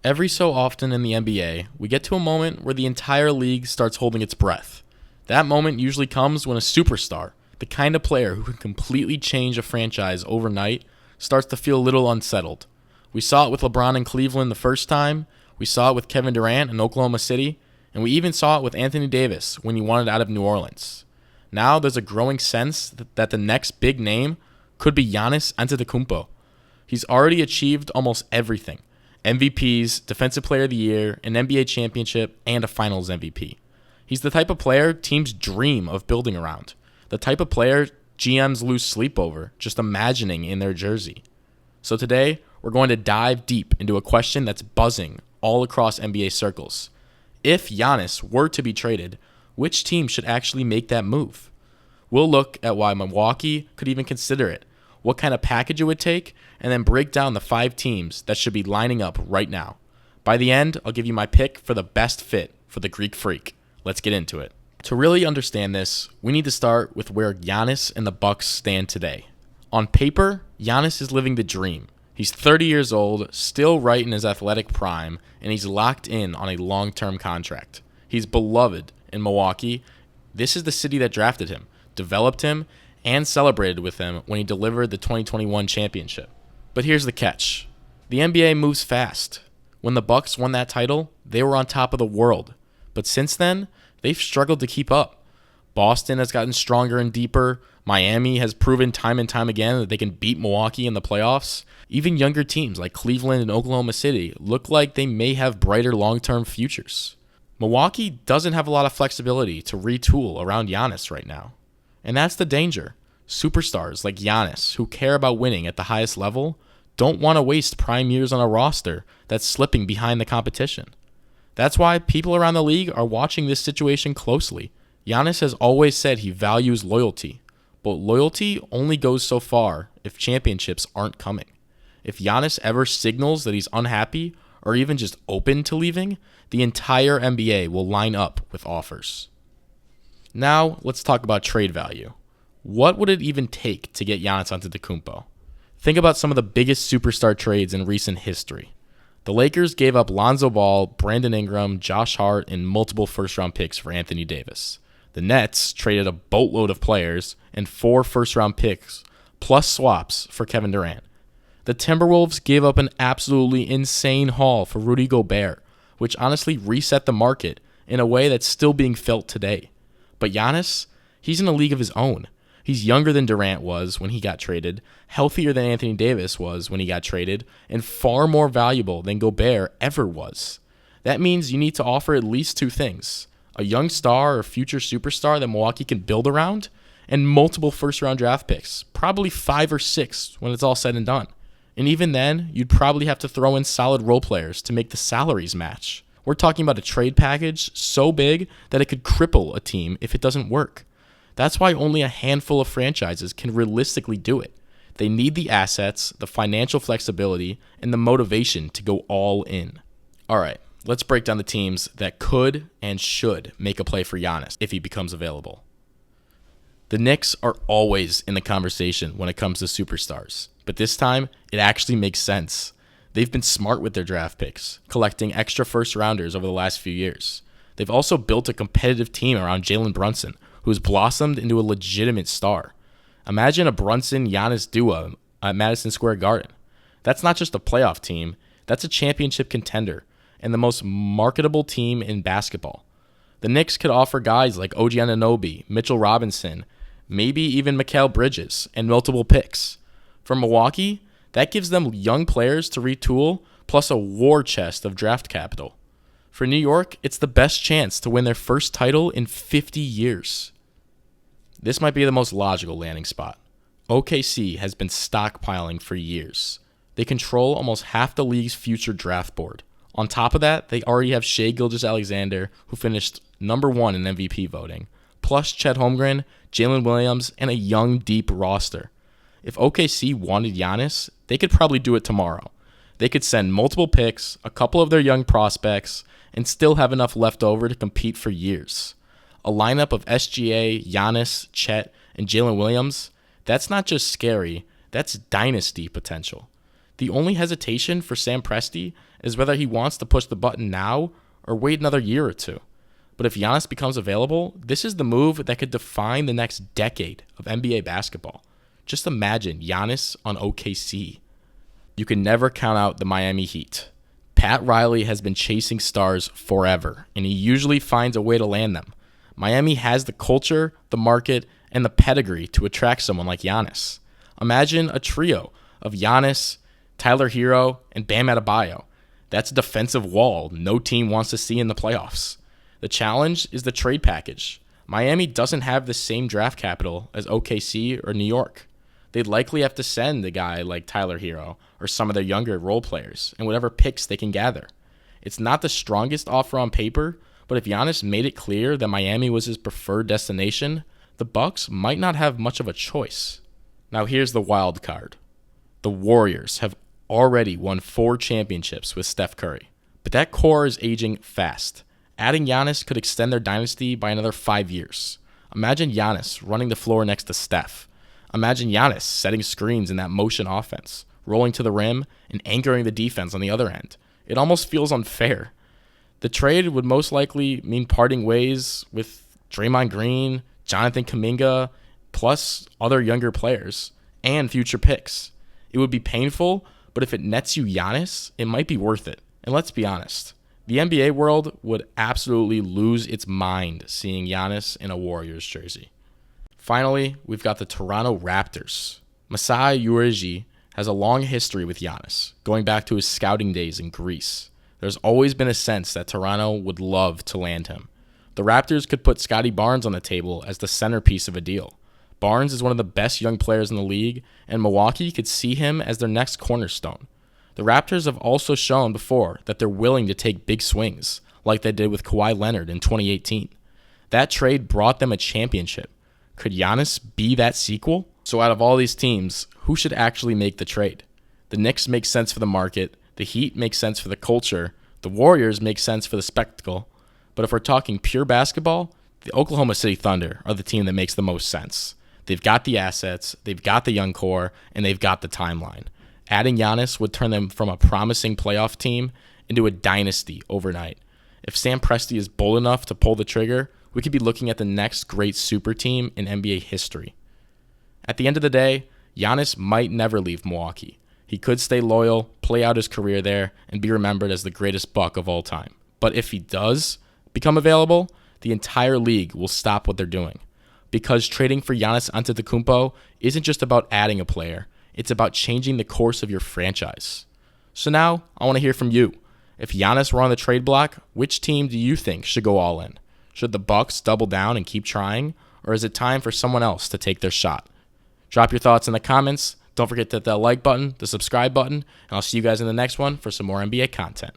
Every so often in the NBA, we get to a moment where the entire league starts holding its breath. That moment usually comes when a superstar, the kind of player who can completely change a franchise overnight, starts to feel a little unsettled. We saw it with LeBron in Cleveland the first time, we saw it with Kevin Durant in Oklahoma City, and we even saw it with Anthony Davis when he wanted out of New Orleans. Now there's a growing sense that the next big name could be Giannis Antetokounmpo. He's already achieved almost everything. MVPs, Defensive Player of the Year, an NBA championship, and a Finals MVP. He's the type of player teams dream of building around. The type of player GMs lose sleep over, just imagining in their jersey. So today, we're going to dive deep into a question that's buzzing all across NBA circles. If Giannis were to be traded, which team should actually make that move? We'll look at why Milwaukee could even consider it, what kind of package it would take, and then break down the 5 teams that should be lining up right now. By the end, I'll give you my pick for the best fit for the Greek Freak. Let's get into it. To really understand this, we need to start with where Giannis and the Bucks stand today. On paper, Giannis is living the dream. He's 30 years old, still right in his athletic prime, and he's locked in on a long-term contract. He's beloved in Milwaukee. This is the city that drafted him, developed him, and celebrated with him when he delivered the 2021 championship. But here's the catch. The NBA moves fast. When the Bucks won that title, they were on top of the world. But since then, they've struggled to keep up. Boston has gotten stronger and deeper. Miami has proven time and time again that they can beat Milwaukee in the playoffs. Even younger teams like Cleveland and Oklahoma City look like they may have brighter long-term futures. Milwaukee doesn't have a lot of flexibility to retool around Giannis right now. And that's the danger. Superstars like Giannis, who care about winning at the highest level, don't want to waste prime years on a roster that's slipping behind the competition. That's why people around the league are watching this situation closely. Giannis has always said he values loyalty, but loyalty only goes so far if championships aren't coming. If Giannis ever signals that he's unhappy or even just open to leaving, the entire NBA will line up with offers. Now, let's talk about trade value. What would it even take to get Giannis Antetokounmpo? Think about some of the biggest superstar trades in recent history. The Lakers gave up Lonzo Ball, Brandon Ingram, Josh Hart, and multiple first-round picks for Anthony Davis. The Nets traded a boatload of players and 4 first-round picks, plus swaps for Kevin Durant. The Timberwolves gave up an absolutely insane haul for Rudy Gobert, which honestly reset the market in a way that's still being felt today. But Giannis, he's in a league of his own. He's younger than Durant was when he got traded, healthier than Anthony Davis was when he got traded, and far more valuable than Gobert ever was. That means you need to offer at least 2 things: a young star or future superstar that Milwaukee can build around, and multiple first-round draft picks, probably 5 or 6 when it's all said and done. And even then, you'd probably have to throw in solid role players to make the salaries match. We're talking about a trade package so big that it could cripple a team if it doesn't work. That's why only a handful of franchises can realistically do it. They need the assets, the financial flexibility, and the motivation to go all in. All right, let's break down the teams that could and should make a play for Giannis if he becomes available. The Knicks are always in the conversation when it comes to superstars, but this time it actually makes sense. They've been smart with their draft picks, collecting extra first-rounders over the last few years. They've also built a competitive team around Jalen Brunson, who's blossomed into a legitimate star. Imagine a Brunson-Giannis duo at Madison Square Garden. That's not just a playoff team, that's a championship contender and the most marketable team in basketball. The Knicks could offer guys like OG Anunoby, Mitchell Robinson, maybe even Mikal Bridges, and multiple picks. For Milwaukee, that gives them young players to retool, plus a war chest of draft capital. For New York, it's the best chance to win their first title in 50 years. This might be the most logical landing spot. OKC has been stockpiling for years. They control almost half the league's future draft board. On top of that, they already have Shai Gilgeous-Alexander, who finished number 1 in MVP voting, plus Chet Holmgren, Jalen Williams, and a young, deep roster. If OKC wanted Giannis, they could probably do it tomorrow. They could send multiple picks, a couple of their young prospects, and still have enough left over to compete for years. A lineup of SGA, Giannis, Chet, and Jalen Williams, that's not just scary, that's dynasty potential. The only hesitation for Sam Presti is whether he wants to push the button now or wait another year or two. But if Giannis becomes available, this is the move that could define the next decade of NBA basketball. Just imagine Giannis on OKC. You can never count out the Miami Heat. Pat Riley has been chasing stars forever, and he usually finds a way to land them. Miami has the culture, the market, and the pedigree to attract someone like Giannis. Imagine a trio of Giannis, Tyler Hero, and Bam Adebayo. That's a defensive wall no team wants to see in the playoffs. The challenge is the trade package. Miami doesn't have the same draft capital as OKC or New York. They'd likely have to send a guy like Tyler Hero or some of their younger role players and whatever picks they can gather. It's not the strongest offer on paper, but if Giannis made it clear that Miami was his preferred destination, the Bucks might not have much of a choice. Now here's the wild card. The Warriors have already won 4 championships with Steph Curry, but that core is aging fast. Adding Giannis could extend their dynasty by another 5 years. Imagine Giannis running the floor next to Steph. Imagine Giannis setting screens in that motion offense, rolling to the rim, and anchoring the defense on the other end. It almost feels unfair. The trade would most likely mean parting ways with Draymond Green, Jonathan Kuminga, plus other younger players, and future picks. It would be painful, but if it nets you Giannis, it might be worth it. And let's be honest, the NBA world would absolutely lose its mind seeing Giannis in a Warriors jersey. Finally, we've got the Toronto Raptors. Masai Ujiri has a long history with Giannis, going back to his scouting days in Greece. There's always been a sense that Toronto would love to land him. The Raptors could put Scotty Barnes on the table as the centerpiece of a deal. Barnes is one of the best young players in the league, and Milwaukee could see him as their next cornerstone. The Raptors have also shown before that they're willing to take big swings, like they did with Kawhi Leonard in 2018. That trade brought them a championship. Could Giannis be that sequel? So out of all these teams, who should actually make the trade? The Knicks make sense for the market, the Heat make sense for the culture, the Warriors make sense for the spectacle, but if we're talking pure basketball, the Oklahoma City Thunder are the team that makes the most sense. They've got the assets, they've got the young core, and they've got the timeline. Adding Giannis would turn them from a promising playoff team into a dynasty overnight. If Sam Presti is bold enough to pull the trigger, we could be looking at the next great super team in NBA history. At the end of the day, Giannis might never leave Milwaukee. He could stay loyal, play out his career there, and be remembered as the greatest Buck of all time. But if he does become available, the entire league will stop what they're doing. Because trading for Giannis Antetokounmpo isn't just about adding a player, it's about changing the course of your franchise. So now, I want to hear from you. If Giannis were on the trade block, which team do you think should go all in? Should the Bucks double down and keep trying, or is it time for someone else to take their shot? Drop your thoughts in the comments. Don't forget to hit that like button, the subscribe button, and I'll see you guys in the next one for some more NBA content.